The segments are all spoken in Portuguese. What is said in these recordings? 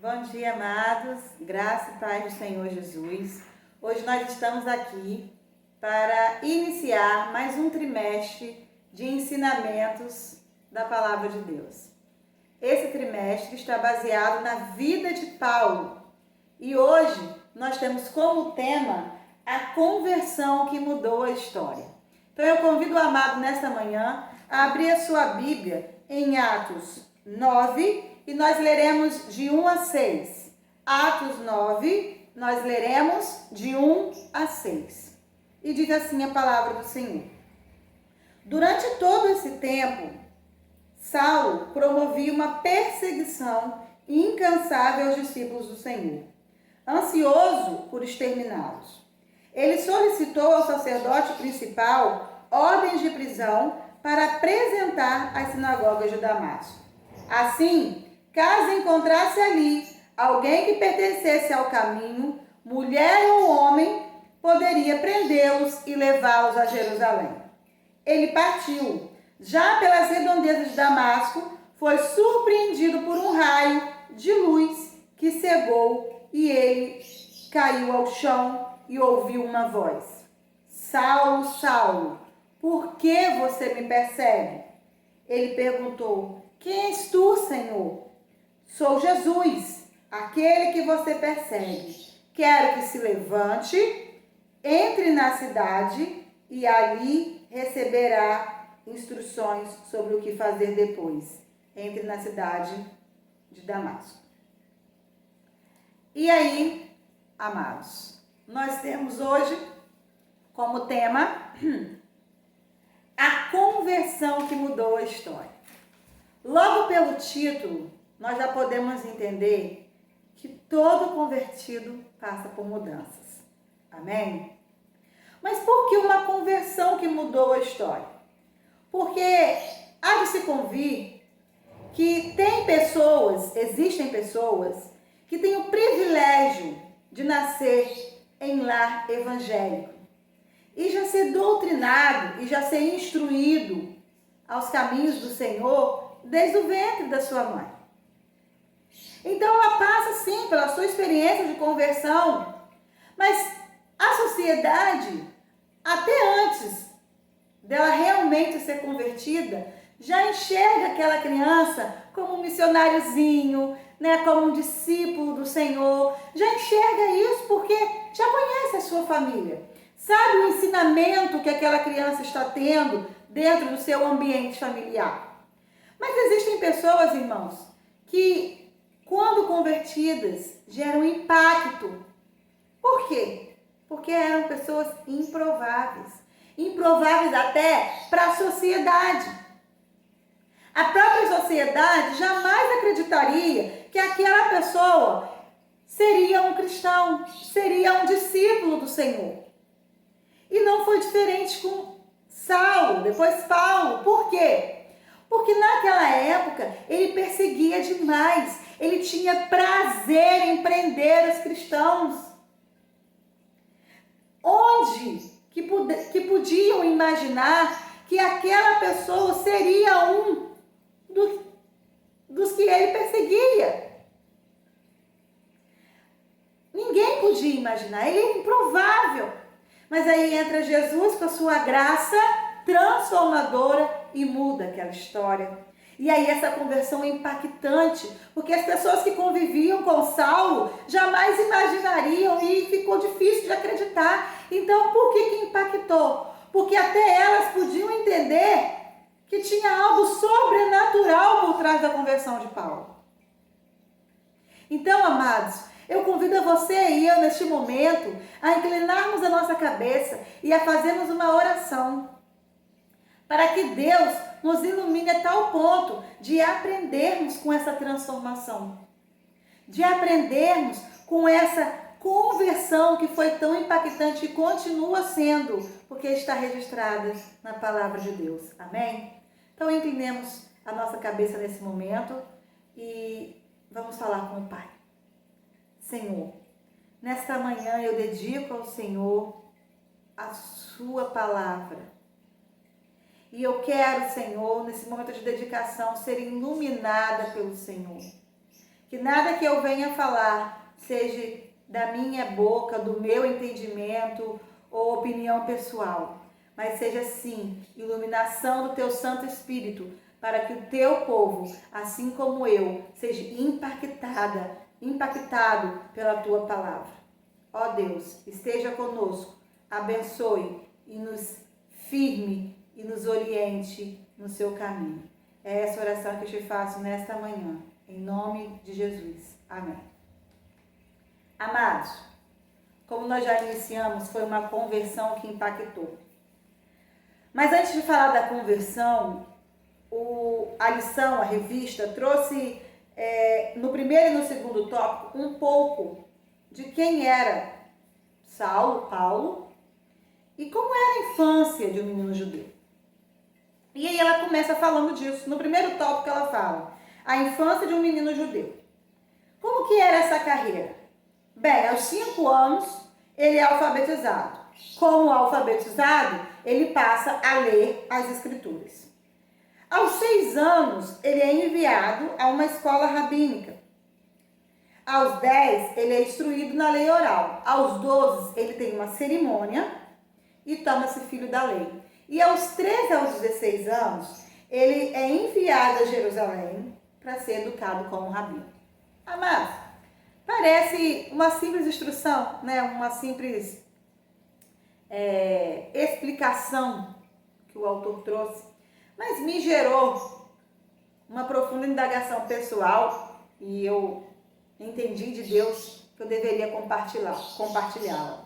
Bom dia, amados, graça e paz do Senhor Jesus. Hoje nós estamos aqui para iniciar mais um trimestre de ensinamentos da Palavra de Deus. Esse trimestre está baseado na vida de Paulo e hoje nós temos como tema a conversão que mudou a história. Então eu convido o amado nesta manhã a abrir a sua Bíblia em Atos 9 e nós leremos de 1 a 6. Atos 9, nós leremos de 1 a 6. E diz assim a palavra do Senhor. Durante todo esse tempo, Saulo promovia uma perseguição incansável aos discípulos do Senhor, ansioso por exterminá-los. Ele solicitou ao sacerdote principal ordens de prisão para apresentar às sinagogas de Damasco. Assim, caso encontrasse ali alguém que pertencesse ao caminho, mulher ou homem, poderia prendê-los e levá-los a Jerusalém. Ele partiu. Já pelas redondezas de Damasco, foi surpreendido por um raio de luz que cegou e ele caiu ao chão e ouviu uma voz. Saulo, Saulo, por que você me persegue? Ele perguntou, quem és tu, Senhor? Sou Jesus, aquele que você persegue. Quero que se levante, entre na cidade e ali receberá instruções sobre o que fazer depois. Entre na cidade de Damasco. E aí, amados, nós temos hoje como tema a conversão que mudou a história. Logo pelo título, nós já podemos entender que todo convertido passa por mudanças. Amém? Mas por que uma conversão que mudou a história? Porque há de se convir que existem pessoas que têm o privilégio de nascer em lar evangélico e já ser doutrinado e já ser instruído aos caminhos do Senhor desde o ventre da sua mãe. Então ela passa sim pela sua experiência de conversão, mas a sociedade, até antes dela realmente ser convertida, já enxerga aquela criança como um missionáriozinho, como um discípulo do Senhor, já enxerga isso porque já conhece a sua família, sabe o ensinamento que aquela criança está tendo dentro do seu ambiente familiar. Mas existem pessoas, irmãos, que quando convertidas geram impacto. Por quê? Porque eram pessoas improváveis. Improváveis até para a sociedade. A própria sociedade jamais acreditaria que aquela pessoa seria um cristão, seria um discípulo do Senhor. E não foi diferente com Saulo, depois Paulo. Por quê? Porque naquela época ele perseguia demais. Ele tinha prazer em prender os cristãos. Onde que podiam imaginar que aquela pessoa seria um dos que ele perseguia? Ninguém podia imaginar, ele é improvável. Mas aí entra Jesus com a sua graça transformadora e muda aquela história. E aí essa conversão é impactante, porque as pessoas que conviviam com Saulo jamais imaginariam e ficou difícil de acreditar. Então por que impactou? Porque até elas podiam entender que tinha algo sobrenatural por trás da conversão de Paulo. Então, amados, eu convido a você e eu neste momento a inclinarmos a nossa cabeça e a fazermos uma oração para que Deus nos ilumine a tal ponto de aprendermos com essa transformação, de aprendermos com essa conversão que foi tão impactante e continua sendo, porque está registrada na palavra de Deus. Amém? Então inclinemos a nossa cabeça nesse momento e vamos falar com o Pai. Senhor, nesta manhã eu dedico ao Senhor a sua palavra. E eu quero, Senhor, nesse momento de dedicação, ser iluminada pelo Senhor. Que nada que eu venha falar seja da minha boca, do meu entendimento ou opinião pessoal, mas seja sim iluminação do teu Santo Espírito, para que o teu povo, assim como eu, seja impactado pela tua palavra. Ó Deus, esteja conosco, abençoe e nos firme e nos oriente no seu caminho. É essa oração que eu te faço nesta manhã, em nome de Jesus. Amém. Amados, como nós já iniciamos, foi uma conversão que impactou. Mas antes de falar da conversão, a lição, a revista, trouxe no primeiro e no segundo tópico um pouco de quem era Paulo, e como era a infância de um menino judeu. E aí ela começa falando disso. No primeiro tópico ela fala a infância de um menino judeu. Como que era essa carreira? Bem, aos 5 anos ele é alfabetizado. Como alfabetizado, ele passa a ler as escrituras. Aos 6 anos, ele é enviado a uma escola rabínica. Aos 10, ele é instruído na lei oral. Aos 12, ele tem uma cerimônia e torna-se filho da lei. E aos 13 aos 16 anos, ele é enviado a Jerusalém para ser educado como rabino. Amados, parece uma simples instrução, né? Uma simples explicação que o autor trouxe, mas me gerou uma profunda indagação pessoal e eu entendi de Deus que eu deveria compartilhá-la.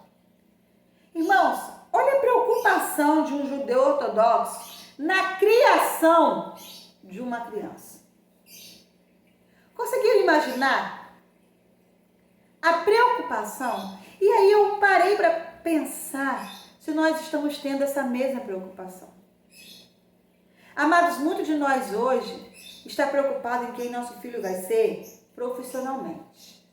Irmãos, olha a preocupação de um judeu ortodoxo na criação de uma criança. Conseguiram imaginar a preocupação? E aí eu parei para pensar se nós estamos tendo essa mesma preocupação. Amados, muito de nós hoje está preocupado em quem nosso filho vai ser profissionalmente.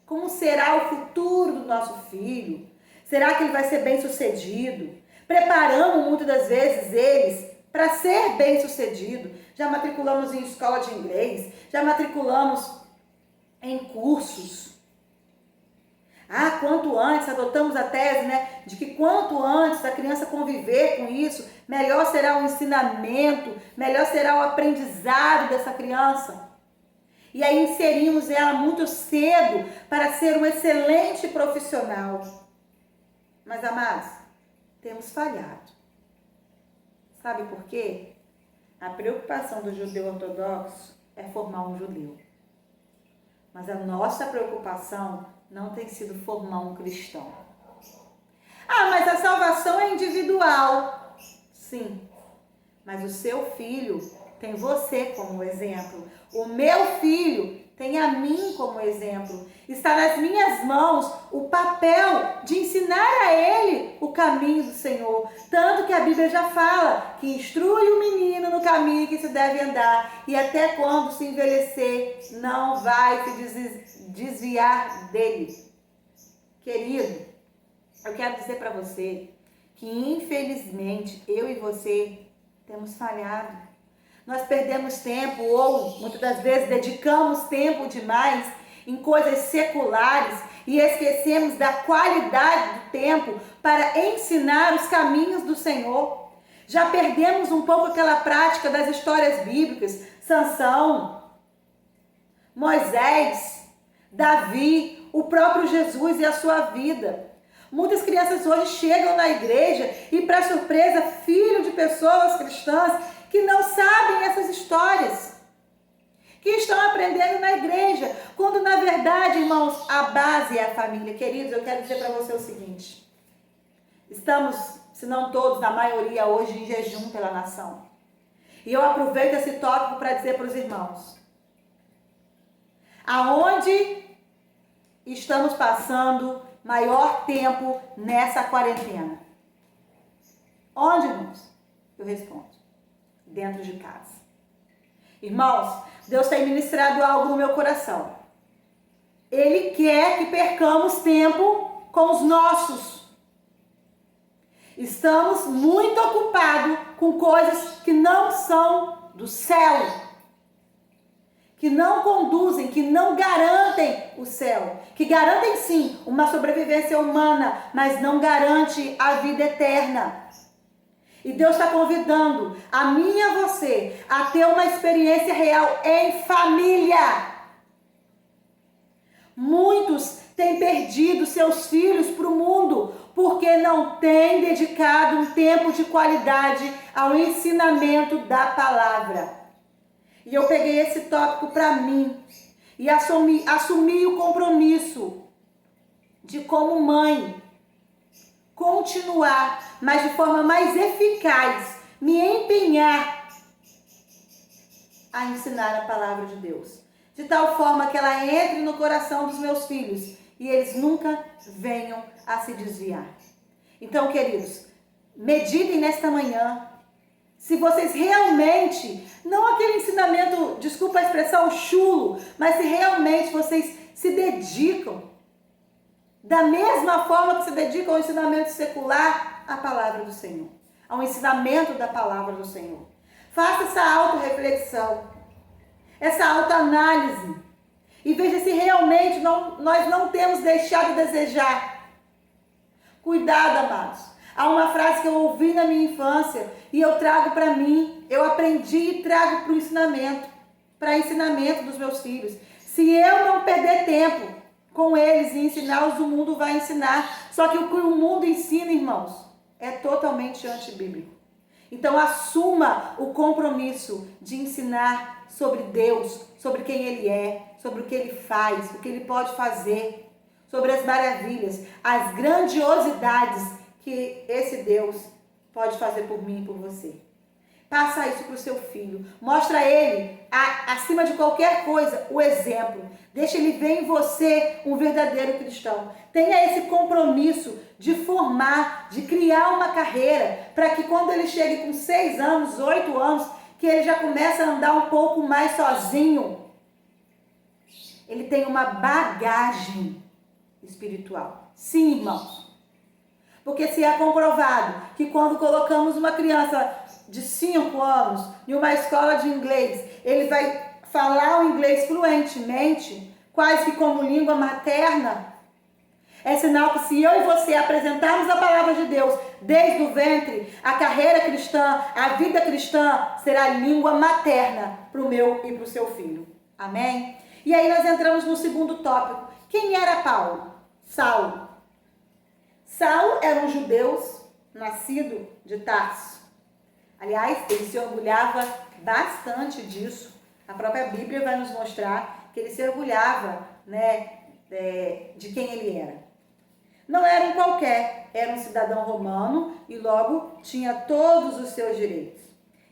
Como será o futuro do nosso filho? Será que ele vai ser bem-sucedido? Preparamos muitas das vezes eles para ser bem-sucedido. Já matriculamos em escola de inglês, já matriculamos em cursos. Quanto antes adotamos a tese, né, de que quanto antes a criança conviver com isso, melhor será o ensinamento, melhor será o aprendizado dessa criança. E aí inserimos ela muito cedo para ser um excelente profissional. Mas, amados, temos falhado. Sabe por quê? A preocupação do judeu ortodoxo é formar um judeu. Mas a nossa preocupação não tem sido formar um cristão. Mas a salvação é individual. Sim, mas o seu filho tem você como exemplo. O meu filho tem a mim como exemplo. Está nas minhas mãos o papel de ensinar a ele o caminho do Senhor. Tanto que a Bíblia já fala que instrui o menino no caminho que se deve andar. E até quando se envelhecer, não vai se desviar dele. Querido, eu quero dizer para você que infelizmente eu e você temos falhado. Nós perdemos tempo ou muitas das vezes dedicamos tempo demais em coisas seculares e esquecemos da qualidade do tempo para ensinar os caminhos do Senhor. Já perdemos um pouco aquela prática das histórias bíblicas, Sansão, Moisés, Davi, o próprio Jesus e a sua vida. Muitas crianças hoje chegam na igreja e, para surpresa, filho de pessoas cristãs que não sabem essas histórias, que estão aprendendo na igreja, quando na verdade, irmãos, a base é a família. Queridos, eu quero dizer para você o seguinte: estamos, se não todos, na maioria hoje, em jejum pela nação. E eu aproveito esse tópico para dizer para os irmãos, aonde estamos passando maior tempo nessa quarentena? Onde, irmãos? Eu respondo: dentro de casa. Irmãos, Deus tem ministrado algo no meu coração. Ele quer que percamos tempo com os nossos. Estamos muito ocupados com coisas que não são do céu. que não conduzem, que não garantem o céu, que garantem sim uma sobrevivência humana, mas não garante a vida eterna. E Deus está convidando a mim e a você a ter uma experiência real em família. Muitos têm perdido seus filhos para o mundo porque não têm dedicado um tempo de qualidade ao ensinamento da palavra. E eu peguei esse tópico para mim e assumi o compromisso de, como mãe, continuar, mas de forma mais eficaz, me empenhar a ensinar a palavra de Deus. De tal forma que ela entre no coração dos meus filhos e eles nunca venham a se desviar. Então, queridos, meditem nesta manhã. Se vocês realmente, não aquele ensinamento, desculpa a expressão, chulo, mas se realmente vocês se dedicam, da mesma forma que se dedicam ao ensinamento secular, à palavra do Senhor, ao ensinamento da palavra do Senhor. Faça essa autorreflexão, essa autoanálise, e veja se realmente nós não temos deixado de desejar. Cuidado, amados. Há uma frase que eu ouvi na minha infância e eu trago para mim, eu aprendi e trago para ensinamento dos meus filhos. Se eu não perder tempo com eles e ensiná-los, o mundo vai ensinar. Só que o que o mundo ensina, irmãos, é totalmente antibíblico. Então assuma o compromisso de ensinar sobre Deus, sobre quem Ele é, sobre o que Ele faz, o que Ele pode fazer, sobre as maravilhas, as grandiosidades que esse Deus pode fazer por mim e por você. Passa isso para o seu filho. Mostra a ele, acima de qualquer coisa, o exemplo. Deixa ele ver em você um verdadeiro cristão. Tenha esse compromisso de formar, de criar uma carreira, para que quando ele chegue com 6 anos, 8 anos, que ele já comece a andar um pouco mais sozinho. Ele tem uma bagagem espiritual. Sim, irmãos. Porque se é comprovado que quando colocamos uma criança de 5 anos em uma escola de inglês, ele vai falar o inglês fluentemente, quase que como língua materna, é sinal que se eu e você apresentarmos a palavra de Deus desde o ventre, a carreira cristã, a vida cristã será língua materna para o meu e para o seu filho. Amém? E aí nós entramos no segundo tópico. Quem era Saulo? Saulo era um judeu nascido de Tarso. Aliás, ele se orgulhava bastante disso. A própria Bíblia vai nos mostrar que ele se orgulhava, de quem ele era. Não era um qualquer, era um cidadão romano e logo tinha todos os seus direitos.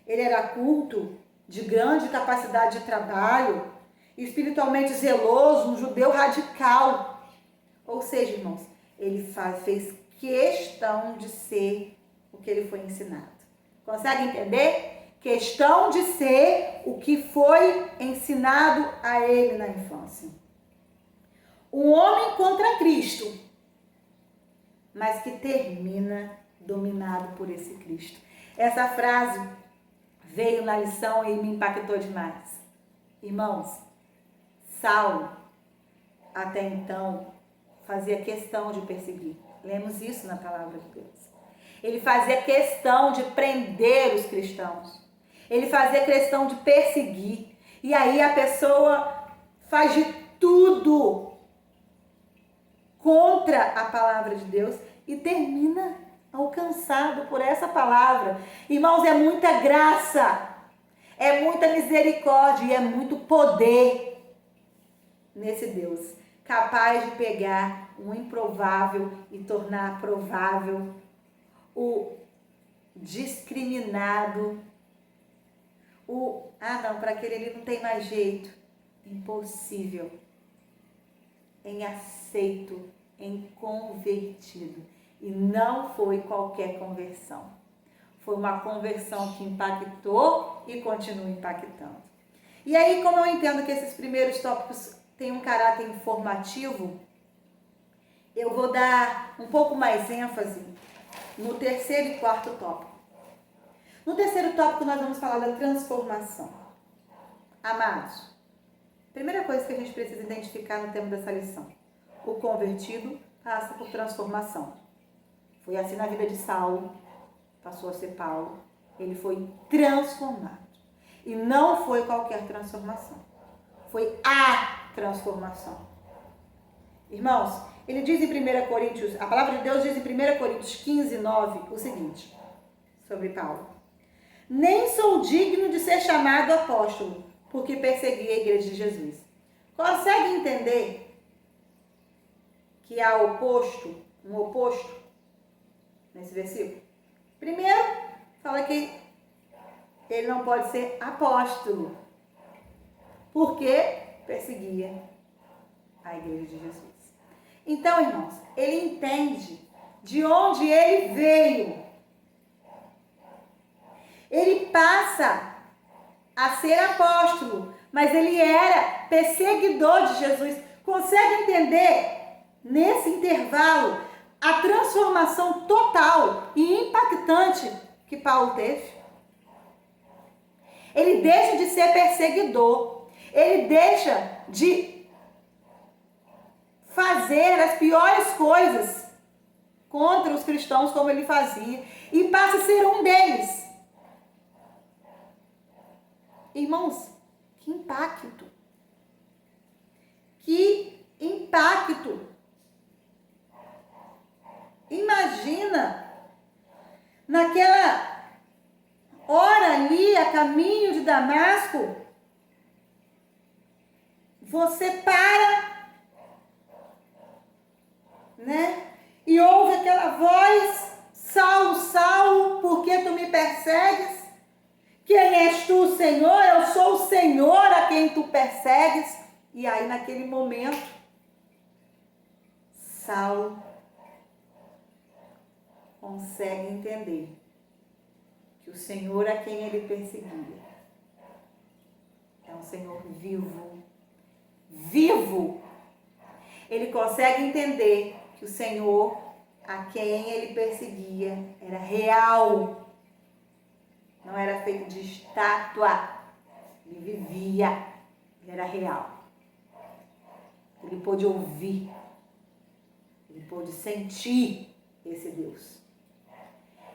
Ele era culto, de grande capacidade de trabalho, espiritualmente zeloso, um judeu radical. Ou seja, irmãos, ele fez questão de ser o que ele foi ensinado. Consegue entender? Questão de ser o que foi ensinado a ele na infância. Um homem contra Cristo, mas que termina dominado por esse Cristo. Essa frase veio na lição e me impactou demais. Irmãos, Saulo, até então, fazia questão de perseguir. Lemos isso na palavra de Deus. Ele fazia questão de prender os cristãos. Ele fazia questão de perseguir. E aí a pessoa faz de tudo contra a palavra de Deus e termina alcançado por essa palavra. Irmãos, é muita graça, é muita misericórdia e é muito poder nesse Deus, capaz de pegar um improvável e tornar provável, o discriminado, para aquele ali não tem mais jeito, impossível, em aceito, em convertido. E não foi qualquer conversão. Foi uma conversão que impactou e continua impactando. E aí, como eu entendo que esses primeiros tópicos têm um caráter informativo, eu vou dar um pouco mais ênfase no terceiro e quarto tópico. No terceiro tópico, nós vamos falar da transformação. Amados, Primeira coisa que a gente precisa identificar no tema dessa lição. O convertido passa por transformação. Foi assim na vida de Saulo, passou a ser Paulo. Ele foi transformado. E não foi qualquer transformação. Foi a transformação. Irmãos, ele diz em 1 Coríntios, a palavra de Deus diz em 1 Coríntios 15, 9, o seguinte, sobre Paulo. Nem sou digno de ser chamado apóstolo, porque persegui a igreja de Jesus. Consegue entender que há um oposto nesse versículo? Primeiro, fala que ele não pode ser apóstolo, porque perseguia a igreja de Jesus. Então, irmãos, ele entende de onde ele veio. Ele passa a ser apóstolo, mas ele era perseguidor de Jesus. Consegue entender, nesse intervalo, a transformação total e impactante que Paulo teve? Ele deixa de ser perseguidor. Ele deixa de fazer as piores coisas contra os cristãos como ele fazia e passa a ser um deles. Irmãos, que impacto! Que impacto! Imagina, naquela hora ali, a caminho de Damasco, você para, né? E ouve aquela voz, Saulo, Saulo, por que tu me persegues? Quem és tu, Senhor? Eu sou o Senhor a quem tu persegues. E aí, naquele momento, Saulo consegue entender que o Senhor a quem ele perseguia é um Senhor vivo. Vivo! Ele consegue entender que o Senhor a quem ele perseguia era real. Não era feito de estátua. Ele vivia. Ele era real. Ele pôde ouvir. Ele pôde sentir esse Deus.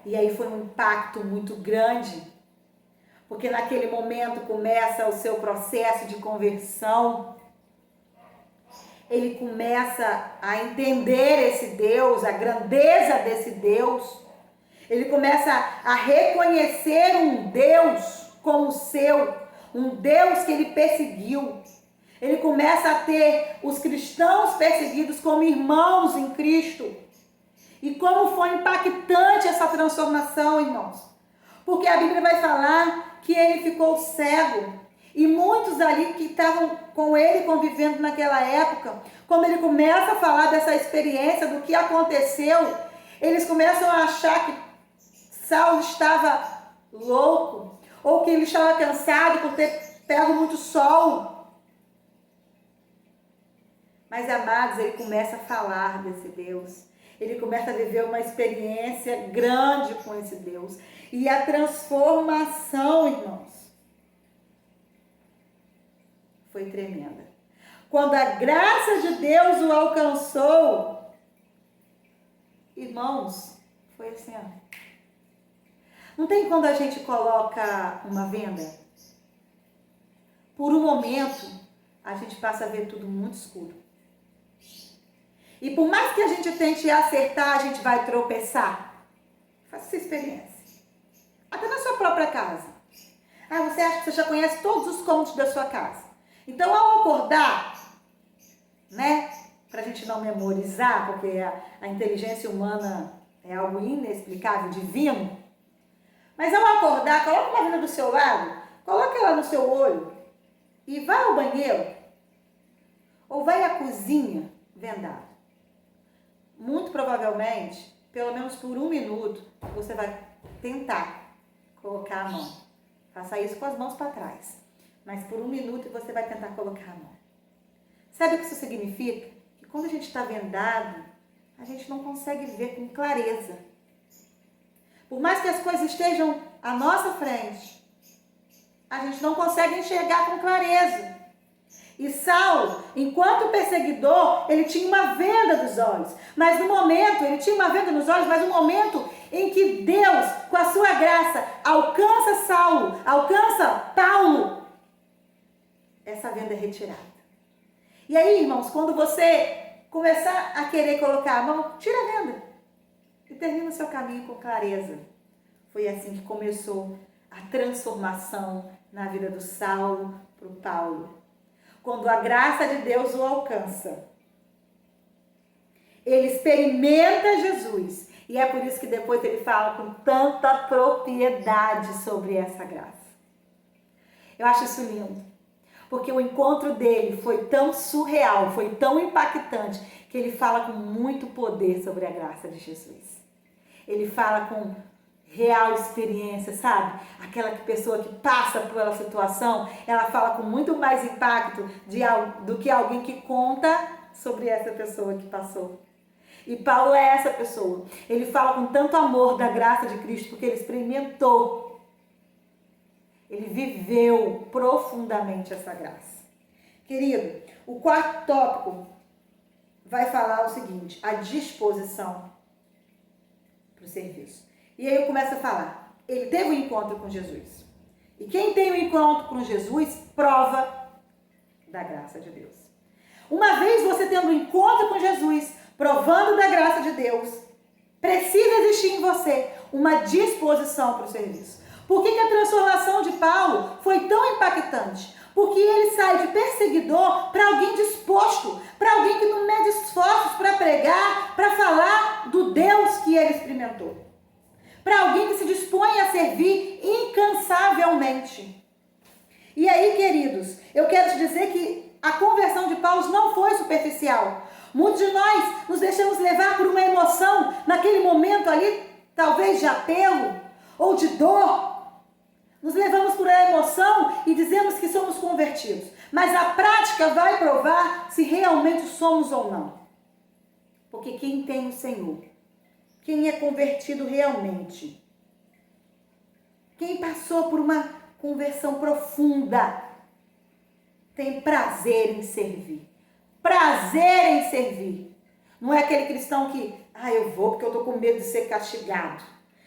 E aí foi um impacto muito grande. Porque naquele momento começa o seu processo de conversão. Ele começa a entender esse Deus, a grandeza desse Deus. Ele começa a reconhecer um Deus como seu, um Deus que ele perseguiu. Ele começa a ter os cristãos perseguidos como irmãos em Cristo. E como foi impactante essa transformação, irmãos. Porque a Bíblia vai falar que ele ficou cego. E muitos ali que estavam com ele convivendo naquela época, quando ele começa a falar dessa experiência, do que aconteceu, eles começam a achar que Saulo estava louco, ou que ele estava cansado por ter pego muito sol. Mas, amados, ele começa a falar desse Deus. Ele começa a viver uma experiência grande com esse Deus. E a transformação, irmãos, foi tremenda. Quando a graça de Deus o alcançou, irmãos, foi assim, ó. Não tem quando a gente coloca uma venda? Por um momento, a gente passa a ver tudo muito escuro. E por mais que a gente tente acertar, a gente vai tropeçar. Faça essa experiência. Até na sua própria casa. Você acha que você já conhece todos os cômodos da sua casa. Então, ao acordar, né? Pra gente não memorizar, porque a inteligência humana é algo inexplicável, divino. Mas ao acordar, coloca uma venda do seu lado, coloca ela no seu olho e vai ao banheiro ou vai à cozinha vendado. Muito provavelmente, pelo menos por um minuto, você vai tentar colocar a mão. Faça isso com as mãos para trás. Mas por um minuto você vai tentar colocar a mão. Sabe o que isso significa? Que quando a gente está vendado, a gente não consegue ver com clareza. Por mais que as coisas estejam à nossa frente, a gente não consegue enxergar com clareza. E Saulo, enquanto perseguidor, ele tinha uma venda dos olhos. Mas no momento, ele tinha uma venda nos olhos, mas no momento em que Deus, com a sua graça, alcança Saulo, alcança Paulo, essa venda é retirada. E aí, irmãos, quando você começar a querer colocar a mão, tira a venda e termina o seu caminho com clareza. Foi assim que começou a transformação na vida do Saulo para o Paulo. Quando a graça de Deus o alcança, ele experimenta Jesus. E é por isso que depois ele fala com tanta propriedade sobre essa graça. Eu acho isso lindo. Porque o encontro dele foi tão surreal, foi tão impactante, que ele fala com muito poder sobre a graça de Jesus. Ele fala com real experiência, sabe? Aquela pessoa que passa pela situação, ela fala com muito mais impacto do que alguém que conta sobre essa pessoa que passou. E Paulo é essa pessoa. Ele fala com tanto amor da graça de Cristo, porque ele experimentou. Ele viveu profundamente essa graça. Querido, o quarto tópico vai falar o seguinte: a disposição para o serviço. E aí eu começo a falar. Ele teve um encontro com Jesus. E quem tem um encontro com Jesus, prova da graça de Deus. Uma vez você tendo um encontro com Jesus, provando da graça de Deus, precisa existir em você uma disposição para o serviço. Por que a transformação de Paulo foi tão impactante? Porque ele sai de perseguidor para alguém disposto, para alguém que não mede esforços para pregar, para falar do Deus que ele experimentou. Para alguém que se dispõe a servir incansavelmente. E aí, queridos, eu quero te dizer que a conversão de Paulo não foi superficial. Muitos de nós nos deixamos levar por uma emoção naquele momento ali, talvez de apelo ou de dor. Nos levamos por a emoção e dizemos que somos convertidos. Mas a prática vai provar se realmente somos ou não. Porque quem tem o Senhor, quem é convertido realmente, quem passou por uma conversão profunda, tem prazer em servir. Prazer em servir. Não é aquele cristão que, eu vou porque eu tô com medo de ser castigado.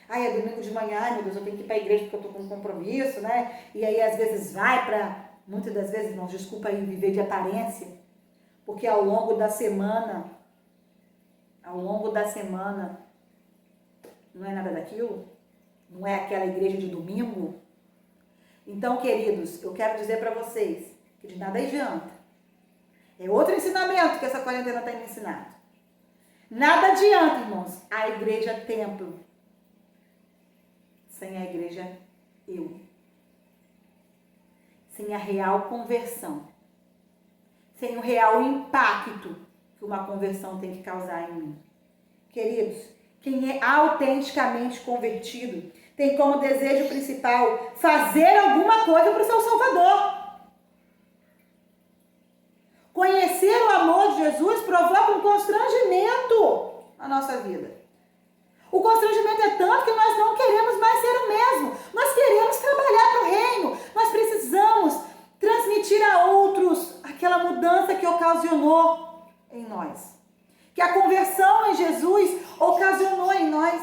É domingo de manhã, meu Deus, eu tenho que ir para a igreja porque eu tô com um compromisso, né? E aí às vezes muitas das vezes, não, desculpa aí, viver de aparência. Porque ao longo da semana, não é nada daquilo? Não é aquela igreja de domingo? Então, queridos, eu quero dizer para vocês que de nada adianta. É outro ensinamento que essa quarentena está me ensinando. Nada adianta, irmãos, a igreja templo sem a igreja eu. Sem a real conversão. Sem o real impacto que uma conversão tem que causar em mim. Queridos, quem é autenticamente convertido tem como desejo principal fazer alguma coisa para o seu Salvador. Conhecer o amor de Jesus provoca um constrangimento na nossa vida. O constrangimento é tanto que nós não queremos mais ser o mesmo. Nós queremos trabalhar para o reino. Nós precisamos transmitir a outros aquela mudança que ocasionou em nós. Que a conversão em Jesus ocasionou em nós.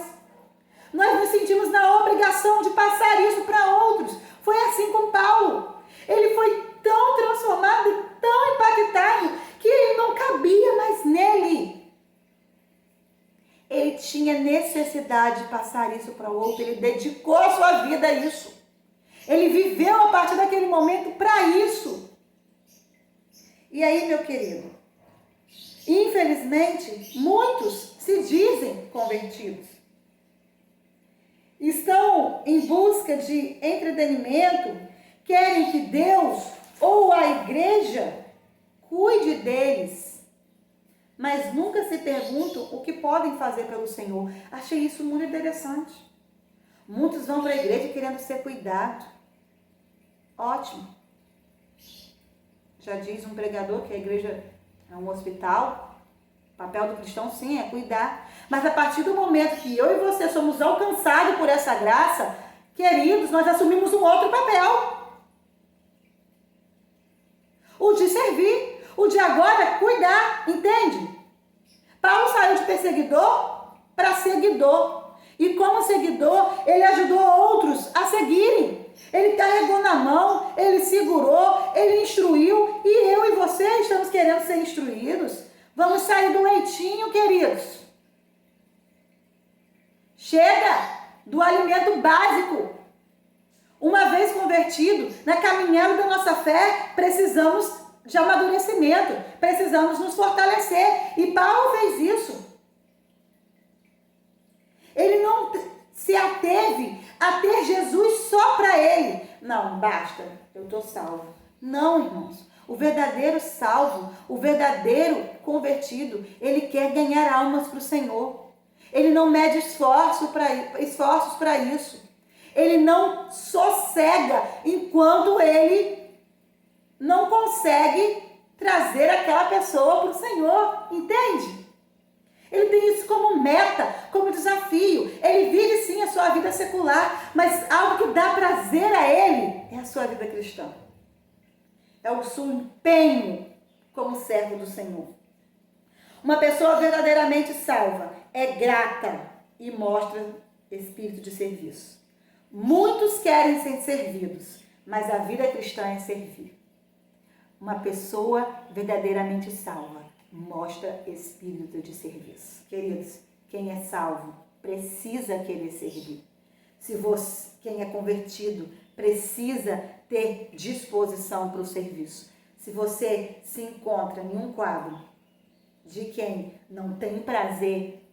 Nós nos sentimos na obrigação de passar isso para outros. Foi assim com Paulo. Ele foi tão transformado e tão impactado que ele não cabia mais nele. Ele tinha necessidade de passar isso para o outro. Ele dedicou a sua vida a isso. Ele viveu a partir daquele momento para isso. E aí, meu querido, infelizmente, muitos se dizem convertidos. Estão em busca de entretenimento, querem que Deus ou a igreja cuide deles, mas nunca se perguntam o que podem fazer pelo Senhor. Achei isso muito interessante. Muitos vão para a igreja querendo ser cuidado. Ótimo. Já diz um pregador que a igreja é um hospital. O papel do cristão, sim, é cuidar. Mas a partir do momento que eu e você somos alcançados por essa graça, queridos, nós assumimos um outro papel. O de servir. O de agora cuidar, entende? Paulo saiu de perseguidor para seguidor. E como seguidor, ele ajudou outros a seguirem. Ele carregou na mão, ele segurou, ele instruiu. E eu e você estamos querendo ser instruídos. Vamos sair do leitinho, queridos. Chega do alimento básico. Uma vez convertido, na caminhada da nossa fé, precisamos de amadurecimento, precisamos nos fortalecer. E Paulo fez isso. Ele não se ateve a ter Jesus só para ele. Não, basta, eu estou salvo. Não, irmãos. O verdadeiro salvo, o verdadeiro convertido, ele quer ganhar almas para o Senhor. Ele não mede esforços para isso. Ele não sossega enquanto ele não consegue trazer aquela pessoa para o Senhor. Entende? Ele tem isso como meta, como desafio. Ele vive sim a sua vida secular, mas algo que dá prazer a ele é a sua vida cristã. É o seu empenho como servo do Senhor. Uma pessoa verdadeiramente salva é grata e mostra espírito de serviço. Muitos querem ser servidos, mas a vida cristã é servir. Uma pessoa verdadeiramente salva mostra espírito de serviço. Queridos, quem é salvo precisa querer servir. Quem é convertido precisa ter disposição para o serviço. Se você se encontra em um quadro de quem não tem prazer,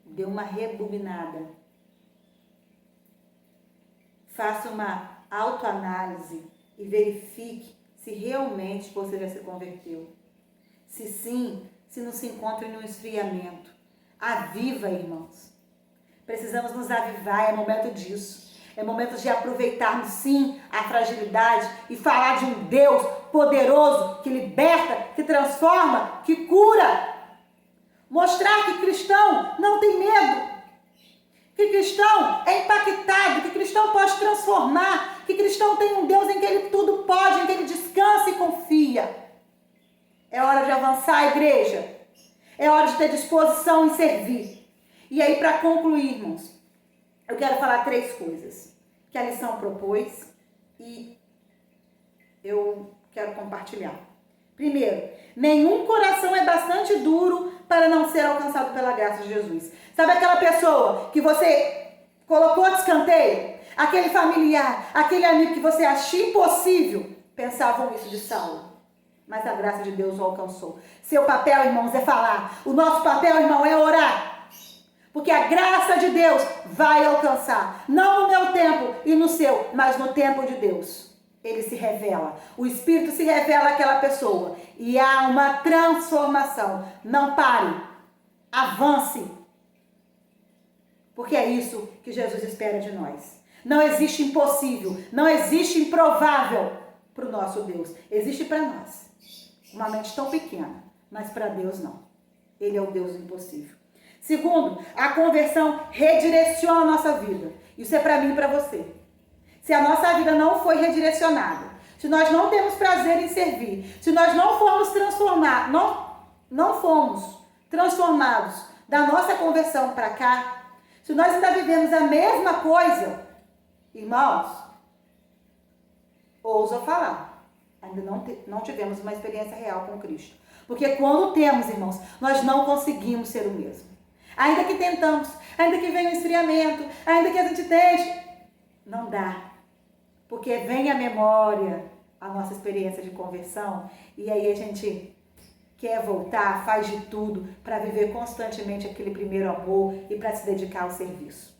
dê uma rebobinada. Faça uma autoanálise e verifique se realmente você já se converteu. Se sim, se não se encontra em um esfriamento. Aviva, irmãos. Precisamos nos avivar, é momento disso. É momento de aproveitarmos sim a fragilidade e falar de um Deus poderoso que liberta, que transforma, que cura. Mostrar que cristão não tem medo. Que cristão é impactado, que cristão pode transformar, que cristão tem um Deus em que ele tudo pode, em que ele descansa e confia. É hora de avançar, igreja. É hora de ter disposição em servir. E aí, para concluir, irmãos, eu quero falar 3 coisas que a lição propôs e eu quero compartilhar. Primeiro, nenhum coração é bastante duro para não ser alcançado pela graça de Jesus. Sabe aquela pessoa que você colocou de escanteio? Aquele familiar, aquele amigo que você achou impossível? Pensavam isso de Saulo. Mas a graça de Deus o alcançou. Seu papel, irmãos, é falar. O nosso papel, irmão, é orar. Porque a graça de Deus vai alcançar. Não no meu tempo e no seu, mas no tempo de Deus. Ele se revela. O Espírito se revela àquela pessoa. E há uma transformação. Não pare. Avance. Porque é isso que Jesus espera de nós. Não existe impossível. Não existe improvável para o nosso Deus. Existe para nós. Uma mente tão pequena. Mas para Deus não. Ele é o Deus impossível. Segundo, a conversão redireciona a nossa vida. Isso é para mim e para você. Se a nossa vida não foi redirecionada, se nós não temos prazer em servir, se nós não formos não fomos transformados da nossa conversão para cá, se nós ainda vivemos a mesma coisa, irmãos, ousa falar, ainda não tivemos uma experiência real com Cristo. Porque quando temos, irmãos, nós não conseguimos ser o mesmo. Ainda que tentamos, ainda que venha o esfriamento, ainda que a gente tente, não dá. Porque vem à memória a nossa experiência de conversão e aí a gente quer voltar, faz de tudo para viver constantemente aquele primeiro amor e para se dedicar ao serviço.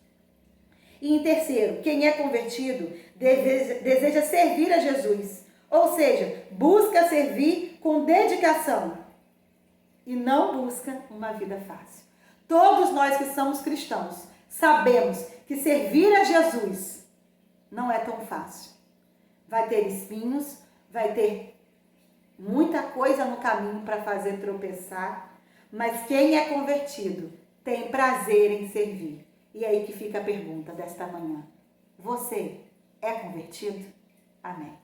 E em terceiro, quem é convertido deseja servir a Jesus, ou seja, busca servir com dedicação e não busca uma vida fácil. Todos nós que somos cristãos sabemos que servir a Jesus não é tão fácil. Vai ter espinhos, vai ter muita coisa no caminho para fazer tropeçar, mas quem é convertido tem prazer em servir. E aí que fica a pergunta desta manhã. Você é convertido? Amém.